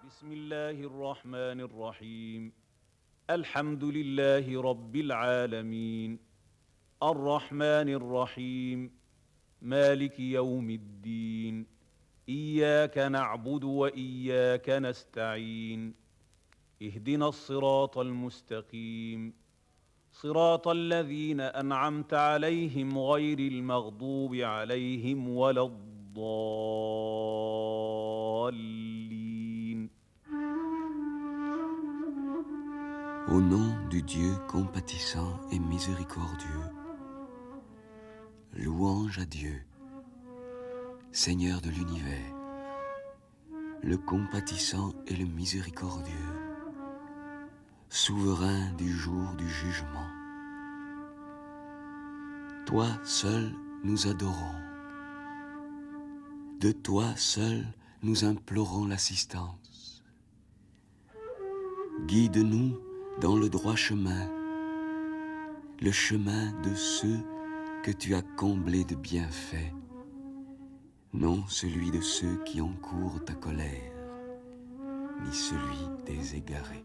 بسم الله الرحمن الرحيم. الحمد لله رب العالمين، الرحمن الرحيم، مالك يوم الدين. إياك نعبد وإياك نستعين. اهدنا الصراط المستقيم، صراط الذين أنعمت عليهم غير المغضوب عليهم ولا الضالين. Au nom du Dieu compatissant et miséricordieux, louange à Dieu, Seigneur de l'univers, le compatissant et le miséricordieux, souverain du jour du jugement. Toi seul nous adorons, de toi seul nous implorons l'assistance. Guide-nous dans le droit chemin, le chemin de ceux que tu as comblés de bienfaits, non celui de ceux qui encourent ta colère, ni celui des égarés.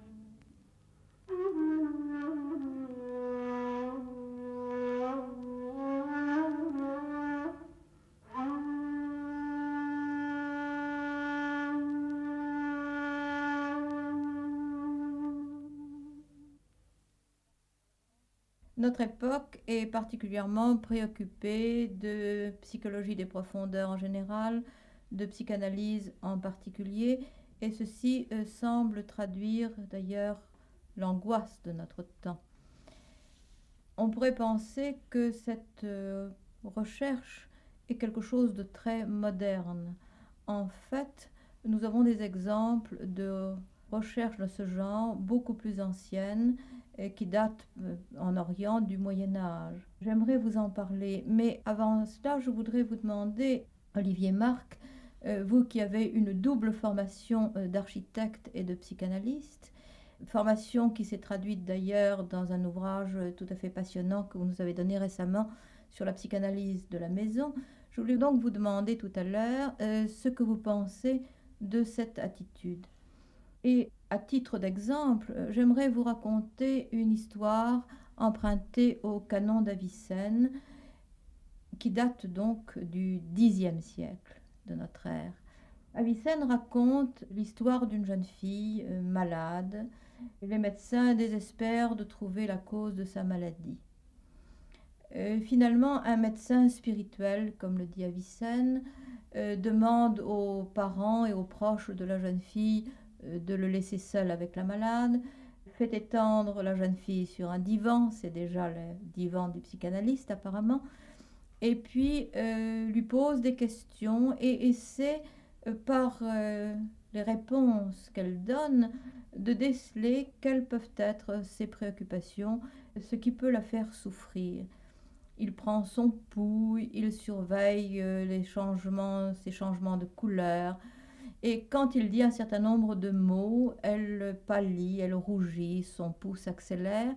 Notre époque est particulièrement préoccupée de psychologie des profondeurs en général, de psychanalyse en particulier, et ceci semble traduire d'ailleurs l'angoisse de notre temps. On pourrait penser que cette recherche est quelque chose de très moderne. En fait, nous avons des exemples de recherches de ce genre beaucoup plus anciennes qui datent en Orient du Moyen Âge. J'aimerais vous en parler, mais avant cela, je voudrais vous demander, Olivier Marc, vous qui avez une double formation d'architecte et de psychanalyste, formation qui s'est traduite d'ailleurs dans un ouvrage tout à fait passionnant que vous nous avez donné récemment sur la psychanalyse de la maison. Je voulais donc vous demander tout à l'heure ce que vous pensez de cette attitude. Et à titre d'exemple, j'aimerais vous raconter une histoire empruntée au canon d'Avicenne qui date donc du Xe siècle de notre ère. Avicenne raconte l'histoire d'une jeune fille malade. Les médecins désespèrent de trouver la cause de sa maladie. Finalement, un médecin spirituel, comme le dit Avicenne, demande aux parents et aux proches de la jeune fille de le laisser seul avec la malade, fait étendre la jeune fille sur un divan, c'est déjà le divan du psychanalyste apparemment, et puis lui pose des questions et essaie par les réponses qu'elle donne de déceler quelles peuvent être ses préoccupations, ce qui peut la faire souffrir. Il prend son pouls, il surveille ses changements de couleur, et quand il dit un certain nombre de mots, elle pâlit, elle rougit, son pouls s'accélère,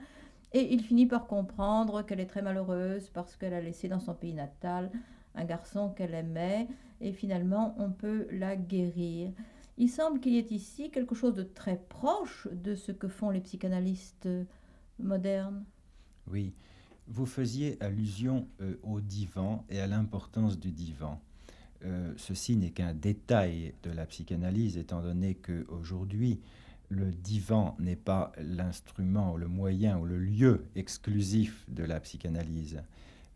et il finit par comprendre qu'elle est très malheureuse parce qu'elle a laissé dans son pays natal un garçon qu'elle aimait, et finalement on peut la guérir. Il semble qu'il y ait ici quelque chose de très proche de ce que font les psychanalystes modernes. Oui, vous faisiez allusion au divan et à l'importance du divan. Ceci n'est qu'un détail de la psychanalyse, étant donné qu'aujourd'hui, le divan n'est pas l'instrument, le moyen ou le lieu exclusif de la psychanalyse.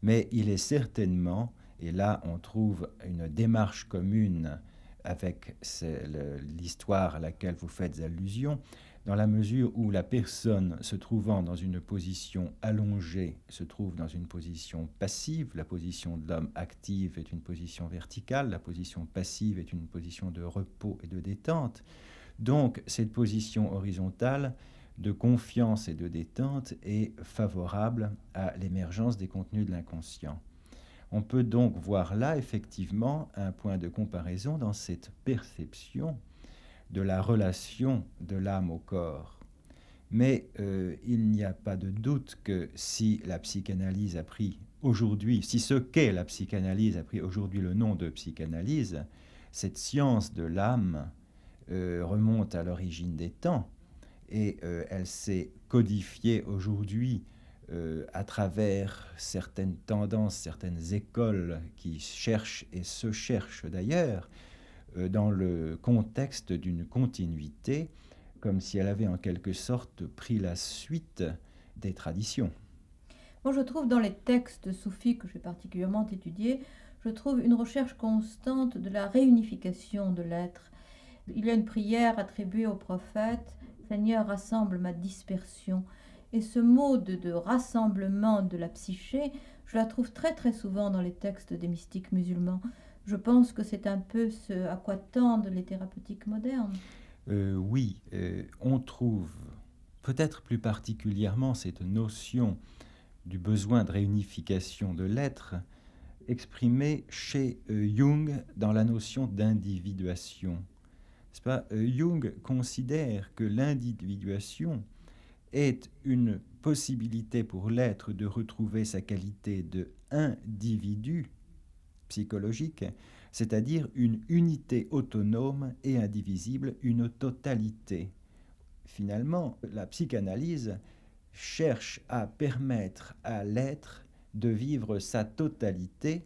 Mais il est certainement, et là on trouve une démarche commune avec l'histoire à laquelle vous faites allusion, dans la mesure où la personne se trouvant dans une position allongée se trouve dans une position passive. La position de l'homme active est une position verticale, la position passive est une position de repos et de détente. Donc cette position horizontale de confiance et de détente est favorable à l'émergence des contenus de l'inconscient. On peut donc voir là effectivement un point de comparaison dans cette perception de la relation de l'âme au corps. Mais il n'y a pas de doute que si la psychanalyse a pris aujourd'hui, si ce qu'est la psychanalyse a pris aujourd'hui le nom de psychanalyse, cette science de l'âme remonte à l'origine des temps et elle s'est codifiée aujourd'hui à travers certaines tendances, certaines écoles qui cherchent et se cherchent d'ailleurs dans le contexte d'une continuité, comme si elle avait en quelque sorte pris la suite des traditions. Moi, je trouve dans les textes soufis que j'ai particulièrement étudiés, je trouve une recherche constante de la réunification de l'être. Il y a une prière attribuée au prophète, Seigneur, rassemble ma dispersion. Et ce mot de rassemblement de la psyché, je la trouve très très souvent dans les textes des mystiques musulmans. Je pense que c'est un peu ce à quoi tendent les thérapeutiques modernes. Oui, on trouve peut-être plus particulièrement cette notion du besoin de réunification de l'être exprimée chez Jung dans la notion d'individuation. N'est-ce pas? Jung considère que l'individuation est une possibilité pour l'être de retrouver sa qualité de individu psychologique, c'est-à-dire une unité autonome et indivisible, une totalité. Finalement, la psychanalyse cherche à permettre à l'être de vivre sa totalité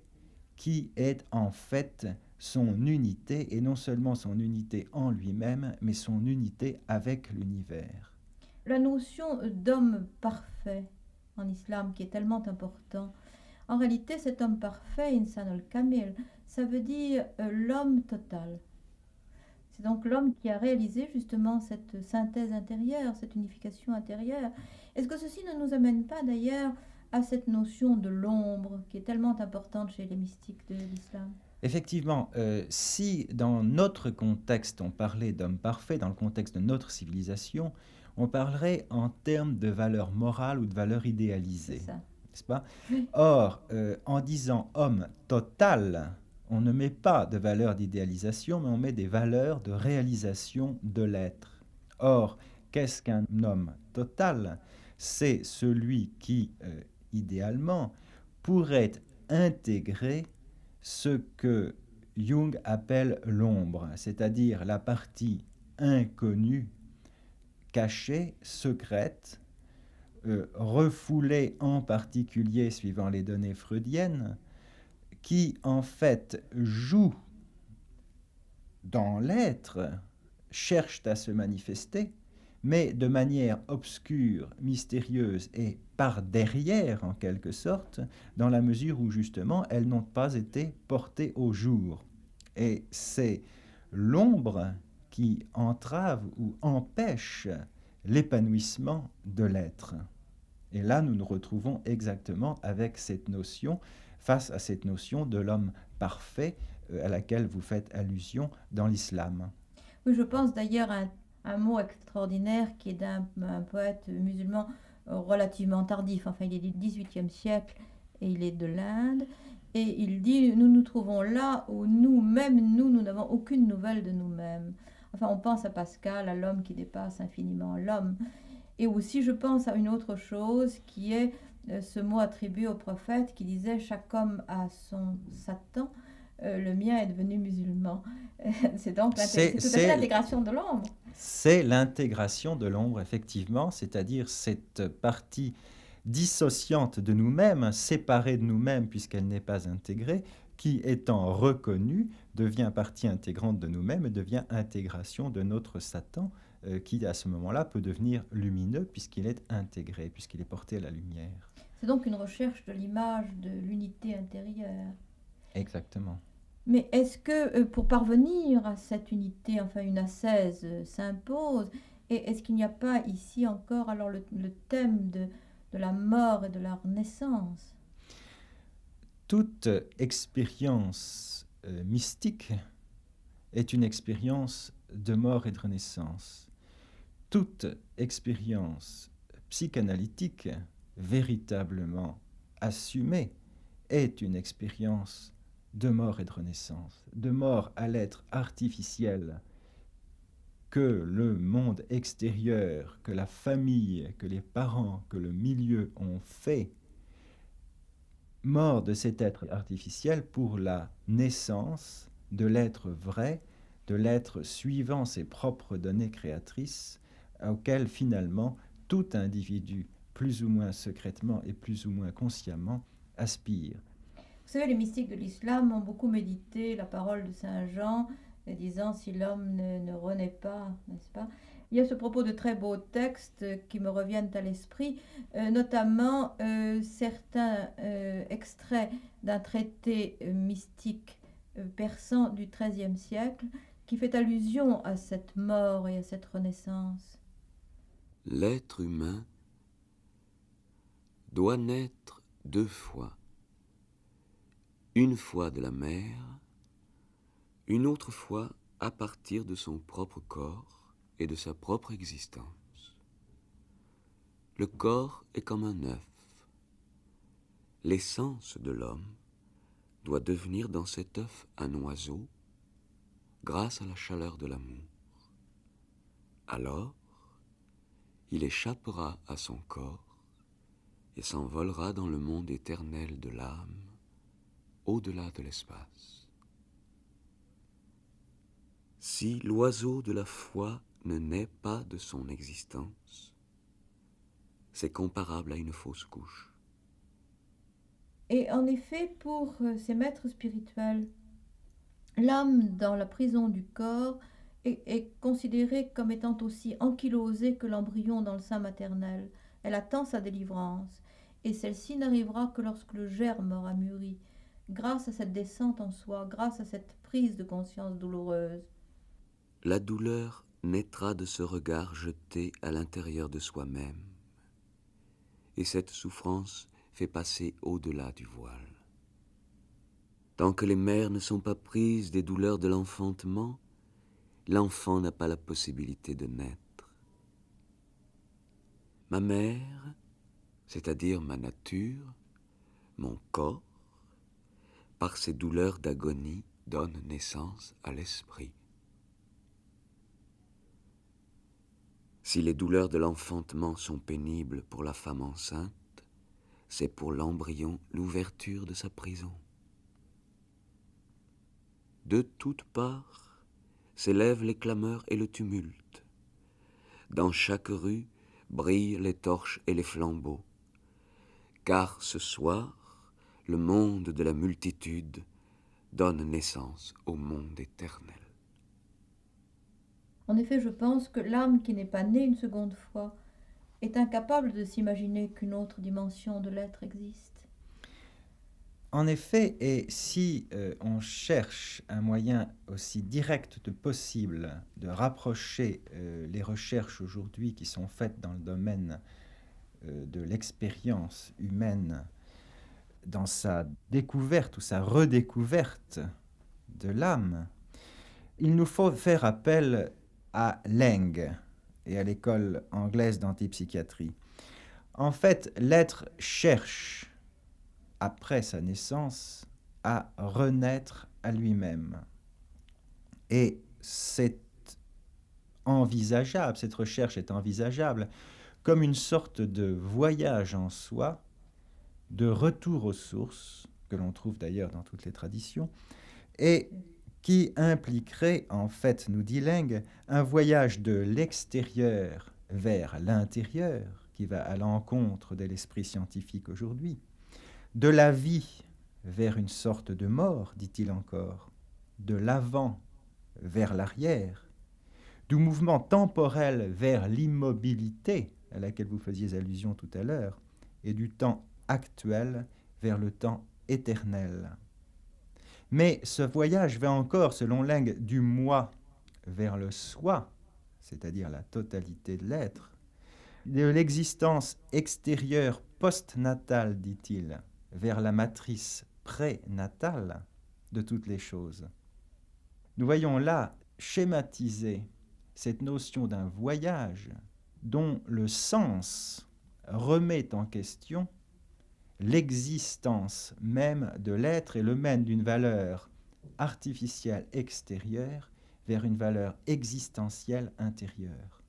qui est en fait son unité, et non seulement son unité en lui-même, mais son unité avec l'univers. La notion d'homme parfait en islam qui est tellement important, en réalité cet homme parfait, Insan al-Kamil, ça veut dire l'homme total. C'est donc l'homme qui a réalisé justement cette synthèse intérieure, cette unification intérieure. Est-ce que ceci ne nous amène pas d'ailleurs à cette notion de l'ombre qui est tellement importante chez les mystiques de l'islam? Effectivement, si dans notre contexte on parlait d'homme parfait, dans le contexte de notre civilisation, on parlerait en termes de valeur morale ou de valeur idéalisée, n'est-ce pas? Oui. Or, en disant homme total, on ne met pas de valeur d'idéalisation, mais on met des valeurs de réalisation de l'être. Or, qu'est-ce qu'un homme total? C'est celui qui, idéalement, pourrait intégrer ce que Jung appelle l'ombre, c'est-à-dire la partie inconnue, cachée, secrète, refoulée en particulier suivant les données freudiennes, qui en fait joue dans l'être, cherche à se manifester, mais de manière obscure, mystérieuse et par derrière en quelque sorte, dans la mesure où justement elles n'ont pas été portées au jour. Et c'est l'ombre qui entrave ou empêche l'épanouissement de l'être. Et là, nous nous retrouvons exactement avec cette notion, face à cette notion de l'homme parfait à laquelle vous faites allusion dans l'islam. Oui, je pense d'ailleurs à un mot extraordinaire qui est d'un poète musulman relativement tardif, enfin il est du XVIIIe siècle et il est de l'Inde, et il dit « Nous nous trouvons là où nous-mêmes, nous n'avons aucune nouvelle de nous-mêmes ». Enfin, on pense à Pascal, à l'homme qui dépasse infiniment l'homme. Et aussi, je pense à une autre chose qui est ce mot attribué au prophète qui disait « Chaque homme a son Satan ». Le mien est devenu musulman. C'est donc tout à fait l'intégration de l'ombre. C'est l'intégration de l'ombre, effectivement, c'est-à-dire cette partie dissociante de nous-mêmes, séparée de nous-mêmes puisqu'elle n'est pas intégrée, qui étant reconnue, devient partie intégrante de nous-mêmes et devient intégration de notre Satan, qui à ce moment-là peut devenir lumineux puisqu'il est intégré, puisqu'il est porté à la lumière. C'est donc une recherche de l'image de l'unité intérieure. Exactement. Mais est-ce que pour parvenir à cette unité, enfin une ascèse s'impose, et est-ce qu'il n'y a pas ici encore alors le thème de la mort et de la renaissance? Toute expérience mystique est une expérience de mort et de renaissance. Toute expérience psychanalytique véritablement assumée est une expérience de mort et de renaissance, de mort à l'être artificiel que le monde extérieur, que la famille, que les parents, que le milieu ont fait, mort de cet être artificiel pour la naissance de l'être vrai, de l'être suivant ses propres données créatrices, auxquelles finalement tout individu, plus ou moins secrètement et plus ou moins consciemment, aspire. Vous savez, les mystiques de l'islam ont beaucoup médité la parole de Saint Jean, disant si l'homme ne renaît pas, n'est-ce pas? Il y a ce propos de très beaux textes qui me reviennent à l'esprit, notamment certains extraits d'un traité mystique persan du XIIIe siècle qui fait allusion à cette mort et à cette renaissance. L'être humain doit naître 2 fois. Une fois de la mère, une autre fois à partir de son propre corps et de sa propre existence. Le corps est comme un œuf. L'essence de l'homme doit devenir dans cet œuf un oiseau grâce à la chaleur de l'amour. Alors, il échappera à son corps et s'envolera dans le monde éternel de l'âme, au-delà de l'espace. Si l'oiseau de la foi ne naît pas de son existence, c'est comparable à une fausse couche. Et en effet, pour ces maîtres spirituels, l'âme dans la prison du corps est considérée comme étant aussi ankylosée que l'embryon dans le sein maternel. Elle attend sa délivrance, et celle-ci n'arrivera que lorsque le germe aura mûri, grâce à cette descente en soi, grâce à cette prise de conscience douloureuse. La douleur naîtra de ce regard jeté à l'intérieur de soi-même, et cette souffrance fait passer au-delà du voile. Tant que les mères ne sont pas prises des douleurs de l'enfantement, l'enfant n'a pas la possibilité de naître. Ma mère, c'est-à-dire ma nature, mon corps, par ces douleurs d'agonie, donne naissance à l'esprit. Si les douleurs de l'enfantement sont pénibles pour la femme enceinte, c'est pour l'embryon l'ouverture de sa prison. De toutes parts s'élèvent les clameurs et le tumulte. Dans chaque rue brillent les torches et les flambeaux, car ce soir, le monde de la multitude donne naissance au monde éternel. En effet, je pense que l'âme qui n'est pas née une seconde fois est incapable de s'imaginer qu'une autre dimension de l'être existe. En effet, et si on cherche un moyen aussi direct que possible de rapprocher les recherches aujourd'hui qui sont faites dans le domaine de l'expérience humaine, dans sa découverte ou sa redécouverte de l'âme, il nous faut faire appel à Laing et à l'école anglaise d'antipsychiatrie. En fait, l'être cherche, après sa naissance, à renaître à lui-même. Et c'est envisageable, cette recherche est envisageable comme une sorte de voyage en soi, de retour aux sources, que l'on trouve d'ailleurs dans toutes les traditions, et qui impliquerait, en fait, nous dit Laing, un voyage de l'extérieur vers l'intérieur, qui va à l'encontre de l'esprit scientifique aujourd'hui, de la vie vers une sorte de mort, dit-il encore, de l'avant vers l'arrière, du mouvement temporel vers l'immobilité, à laquelle vous faisiez allusion tout à l'heure, et du temps actuel vers le temps éternel. Mais ce voyage va encore, selon Laing, du moi vers le soi, c'est-à-dire la totalité de l'être, de l'existence extérieure postnatale, dit-il, vers la matrice prénatale de toutes les choses. Nous voyons là schématiser cette notion d'un voyage dont le sens remet en question l'existence même de l'être et le mène d'une valeur artificielle extérieure vers une valeur existentielle intérieure.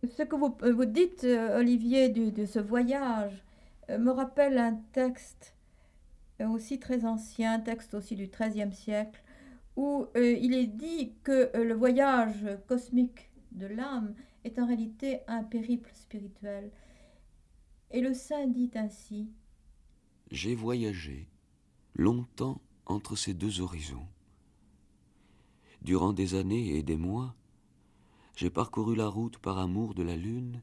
Ce que vous dites, Olivier, de ce voyage, me rappelle un texte aussi très ancien, un texte aussi du XIIIe siècle, où il est dit que le voyage cosmique de l'âme est en réalité un périple spirituel. Et le saint dit ainsi: J'ai voyagé longtemps entre ces deux horizons. Durant des années et des mois, j'ai parcouru la route par amour de la lune,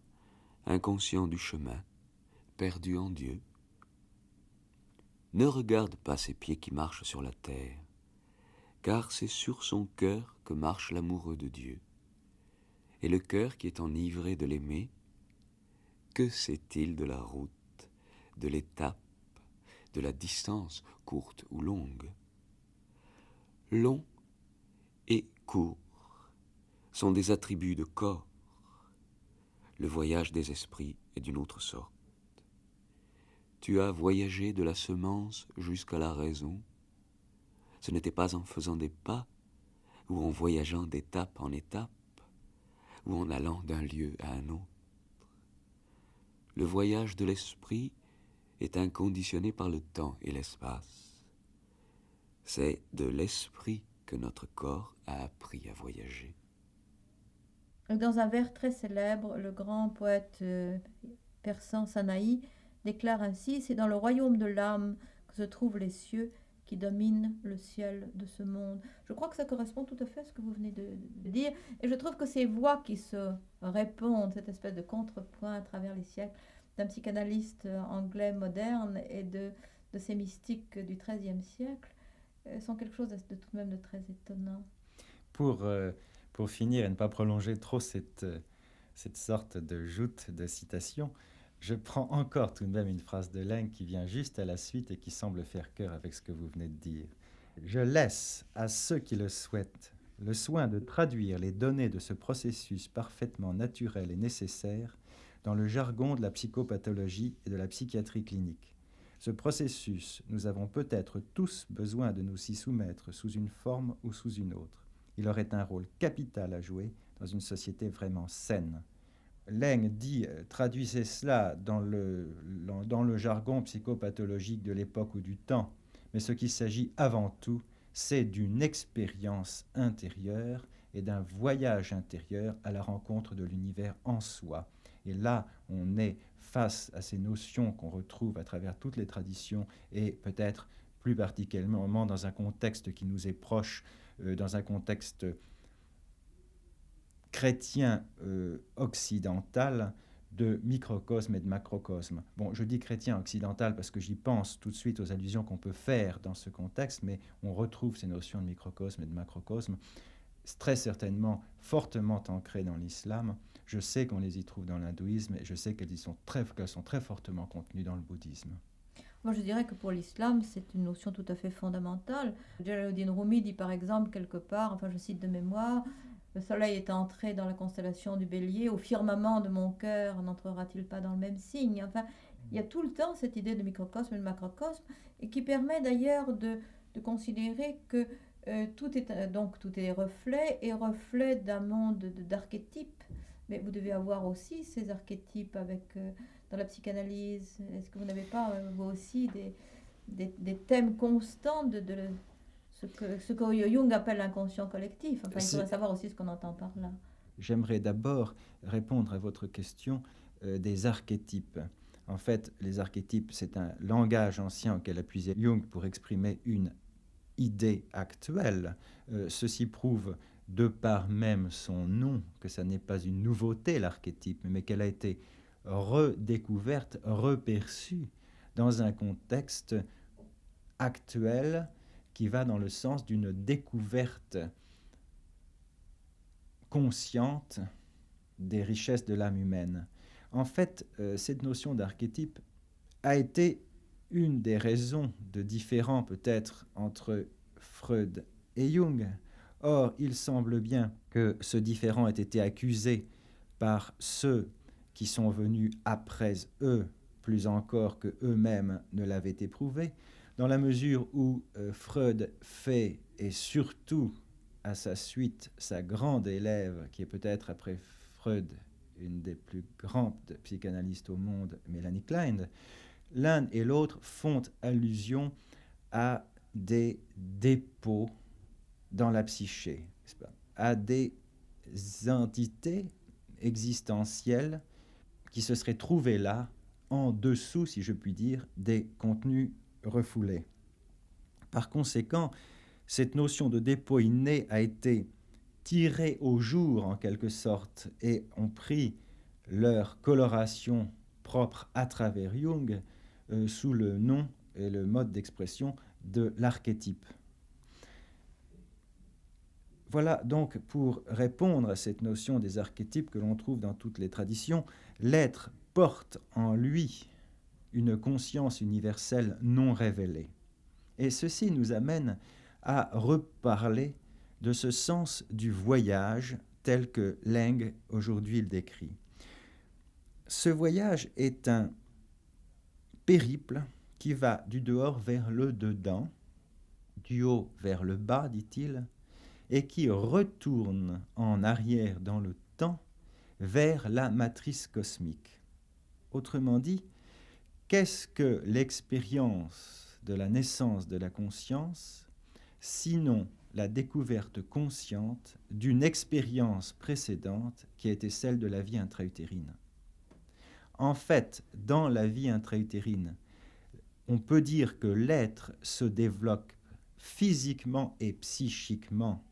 inconscient du chemin, perdu en Dieu. Ne regarde pas ses pieds qui marchent sur la terre, car c'est sur son cœur que marche l'amoureux de Dieu. Et le cœur qui est enivré de l'aimer, que sait-il de la route, de l'étape, de la distance, courte ou longue? Long et court sont des attributs de corps. Le voyage des esprits est d'une autre sorte. Tu as voyagé de la semence jusqu'à la raison. Ce n'était pas en faisant des pas, ou en voyageant d'étape en étape, ou en allant d'un lieu à un autre. Le voyage de l'esprit est inconditionné par le temps et l'espace. C'est de l'esprit que notre corps a appris à voyager. Dans un vers très célèbre, le grand poète persan Sanaï déclare ainsi: c'est dans le royaume de l'âme que se trouvent les cieux qui dominent le ciel de ce monde. Je crois que ça correspond tout à fait à ce que vous venez de dire, et je trouve que ces voix qui se répondent, cette espèce de contrepoint à travers les siècles d'un psychanalyste anglais moderne et de ces mystiques du XIIIe siècle sont quelque chose de tout de même de très étonnant. Pour finir et ne pas prolonger trop cette sorte de joute de citation, je prends encore tout de même une phrase de Laing qui vient juste à la suite et qui semble faire cœur avec ce que vous venez de dire. Je laisse à ceux qui le souhaitent le soin de traduire les données de ce processus parfaitement naturel et nécessaire dans le jargon de la psychopathologie et de la psychiatrie clinique. Ce processus, nous avons peut-être tous besoin de nous y soumettre sous une forme ou sous une autre. Il aurait un rôle capital à jouer dans une société vraiment saine. Laing dit, traduisez cela dans le jargon psychopathologique de l'époque ou du temps, mais ce qu'il s'agit avant tout, c'est d'une expérience intérieure et d'un voyage intérieur à la rencontre de l'univers en soi. Et là, on est face à ces notions qu'on retrouve à travers toutes les traditions et peut-être plus particulièrement dans un contexte qui nous est proche, dans un contexte chrétien occidental de microcosme et de macrocosme. Bon, je dis chrétien occidental parce que j'y pense tout de suite aux allusions qu'on peut faire dans ce contexte, mais on retrouve ces notions de microcosme et de macrocosme très certainement fortement ancrées dans l'islam. Je sais qu'on les y trouve dans l'hindouisme et je sais qu'elles sont très fortement contenues dans le bouddhisme. Moi, je dirais que pour l'islam, c'est une notion tout à fait fondamentale. Jalaluddin Rumi dit par exemple quelque part, enfin je cite de mémoire, le soleil est entré dans la constellation du Bélier, au firmament de mon cœur n'entrera-t-il pas dans le même signe? Enfin, il y a tout le temps cette idée de microcosme et de macrocosme, et qui permet d'ailleurs de considérer que tout est reflet, et reflet d'un monde d'archétypes. Mais vous devez avoir aussi ces archétypes avec, dans la psychanalyse. Est-ce que vous n'avez pas, vous aussi, des thèmes constants de ce que Jung appelle l'inconscient collectif? Enfin, il faudrait savoir aussi ce qu'on entend par là. J'aimerais d'abord répondre à votre question des archétypes. En fait, les archétypes, c'est un langage ancien auquel a puisé Jung pour exprimer une idée actuelle. Ceci prouve, de par même son nom, que ça n'est pas une nouveauté, l'archétype, mais qu'elle a été redécouverte, reperçue dans un contexte actuel qui va dans le sens d'une découverte consciente des richesses de l'âme humaine. En fait, cette notion d'archétype a été une des raisons de différend peut-être entre Freud et Jung. Or, il semble bien que ce différend ait été accusé par ceux qui sont venus après eux, plus encore que eux-mêmes ne l'avaient éprouvé, dans la mesure où Freud fait, et surtout à sa suite, sa grande élève, qui est peut-être après Freud une des plus grandes psychanalystes au monde, Mélanie Klein, l'un et l'autre font allusion à des dépôts dans la psyché, n'est-ce pas, à des entités existentielles qui se seraient trouvées là, en dessous, si je puis dire, des contenus refoulés. Par conséquent, cette notion de dépôt inné a été tirée au jour, en quelque sorte, et ont pris leur coloration propre à travers Jung sous le nom et le mode d'expression de l'archétype. Voilà donc pour répondre à cette notion des archétypes que l'on trouve dans toutes les traditions, l'être porte en lui une conscience universelle non révélée. Et ceci nous amène à reparler de ce sens du voyage tel que Leng aujourd'hui le décrit. Ce voyage est un périple qui va du dehors vers le dedans, du haut vers le bas, dit-il, et qui retourne en arrière dans le temps vers la matrice cosmique. Autrement dit, qu'est-ce que l'expérience de la naissance de la conscience, sinon la découverte consciente d'une expérience précédente qui a été celle de la vie intra-utérine? En fait, dans la vie intra-utérine, on peut dire que l'être se développe physiquement et psychiquement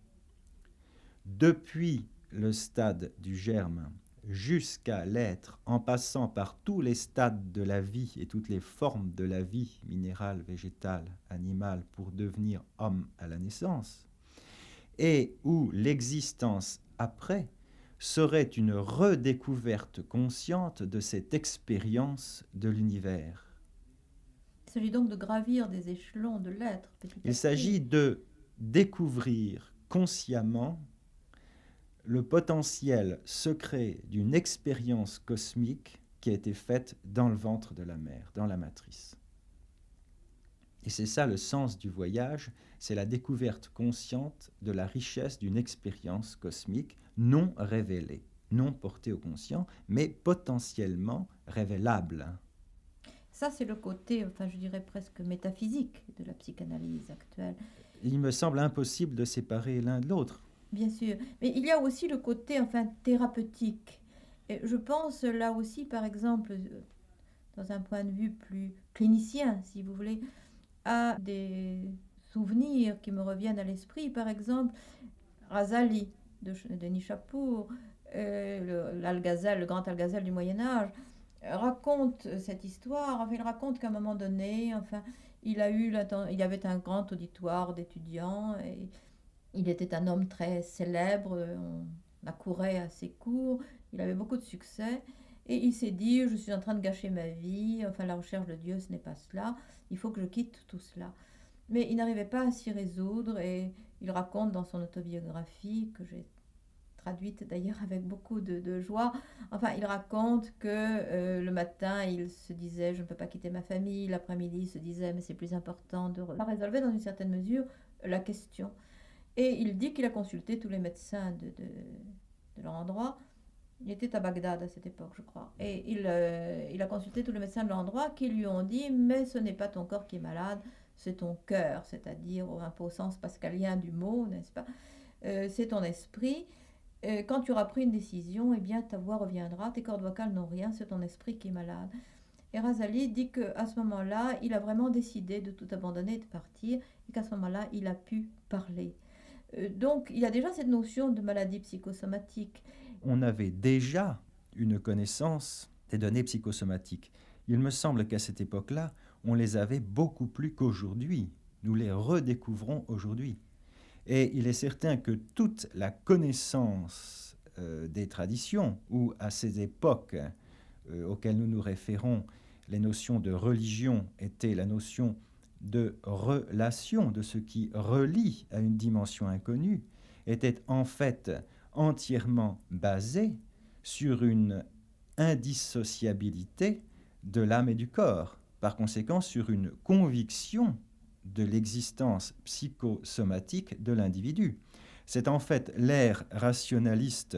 depuis le stade du germe jusqu'à l'être, en passant par tous les stades de la vie et toutes les formes de la vie minérale, végétale, animale, pour devenir homme à la naissance, et où l'existence après serait une redécouverte consciente de cette expérience de l'univers. Il s'agit donc de gravir des échelons de l'être. Il s'agit de découvrir consciemment le potentiel secret d'une expérience cosmique qui a été faite dans le ventre de la mère, dans la matrice. Et c'est ça le sens du voyage, c'est la découverte consciente de la richesse d'une expérience cosmique non révélée, non portée au conscient, mais potentiellement révélable. Ça, c'est le côté, je dirais presque métaphysique de la psychanalyse actuelle. Il me semble impossible de séparer l'un de l'autre. Bien sûr, mais il y a aussi le côté, thérapeutique. Et je pense là aussi, par exemple, dans un point de vue plus clinicien, si vous voulez, à des souvenirs qui me reviennent à l'esprit. Par exemple, Razali de Nishapur, l'Alghazal, le grand Alghazal du Moyen-Âge, raconte cette histoire. Il raconte qu'à un moment donné, il y avait un grand auditoire d'étudiants et il était un homme très célèbre, on accourait à ses cours, il avait beaucoup de succès, et il s'est dit, je suis en train de gâcher ma vie, la recherche de Dieu, ce n'est pas cela, il faut que je quitte tout cela. Mais il n'arrivait pas à s'y résoudre, et il raconte dans son autobiographie, que j'ai traduite d'ailleurs avec beaucoup de joie, il raconte que le matin, il se disait, je ne peux pas quitter ma famille, l'après-midi, il se disait, mais c'est plus important de résolver dans une certaine mesure la question. Et il dit qu'il a consulté tous les médecins de leur endroit. Il était à Bagdad à cette époque, je crois. Et il a consulté tous les médecins de l'endroit qui lui ont dit « Mais ce n'est pas ton corps qui est malade, c'est ton cœur, c'est-à-dire un peu au sens pascalien du mot, n'est-ce pas ? C'est ton esprit. Quand tu auras pris une décision, eh bien ta voix reviendra, tes cordes vocales n'ont rien, c'est ton esprit qui est malade. » Et Razali dit qu'à ce moment-là, il a vraiment décidé de tout abandonner et de partir, et qu'à ce moment-là, il a pu parler. Donc, il y a déjà cette notion de maladie psychosomatique. On avait déjà une connaissance des données psychosomatiques. Il me semble qu'à cette époque-là, on les avait beaucoup plus qu'aujourd'hui. Nous les redécouvrons aujourd'hui. Et il est certain que toute la connaissance des traditions, ou à ces époques auxquelles nous nous référons, les notions de religion étaient la notion de relation, de ce qui relie à une dimension inconnue, était en fait entièrement basée sur une indissociabilité de l'âme et du corps, par conséquent sur une conviction de l'existence psychosomatique de l'individu. C'est en fait l'ère rationaliste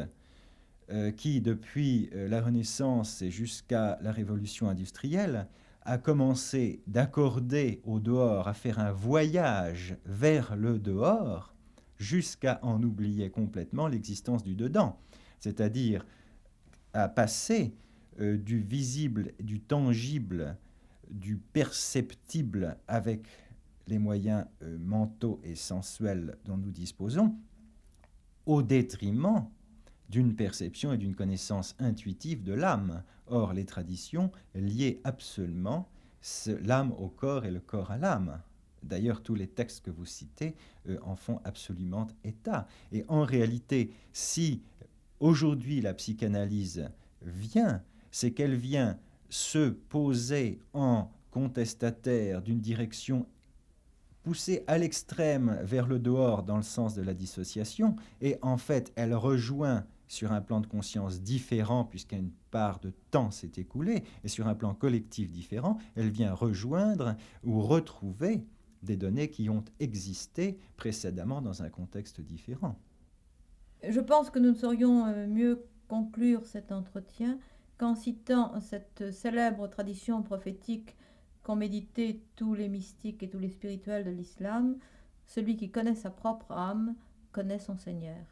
qui, depuis la Renaissance et jusqu'à la Révolution industrielle, a commencé d'accorder au dehors, à faire un voyage vers le dehors, jusqu'à en oublier complètement l'existence du dedans, c'est-à-dire à passer du visible, du tangible, du perceptible avec les moyens mentaux et sensuels dont nous disposons, au détriment d'une perception et d'une connaissance intuitive de l'âme. Or, les traditions liaient absolument l'âme au corps et le corps à l'âme. D'ailleurs, tous les textes que vous citez en font absolument état. Et en réalité, si aujourd'hui la psychanalyse vient, c'est qu'elle vient se poser en contestataire d'une direction poussée à l'extrême vers le dehors dans le sens de la dissociation, et en fait elle rejoint sur un plan de conscience différent, puisqu'une part de temps s'est écoulée, et sur un plan collectif différent, elle vient rejoindre ou retrouver des données qui ont existé précédemment dans un contexte différent. Je pense que nous saurions mieux conclure cet entretien qu'en citant cette célèbre tradition prophétique qu'ont médité tous les mystiques et tous les spirituels de l'islam: celui qui connaît sa propre âme connaît son Seigneur.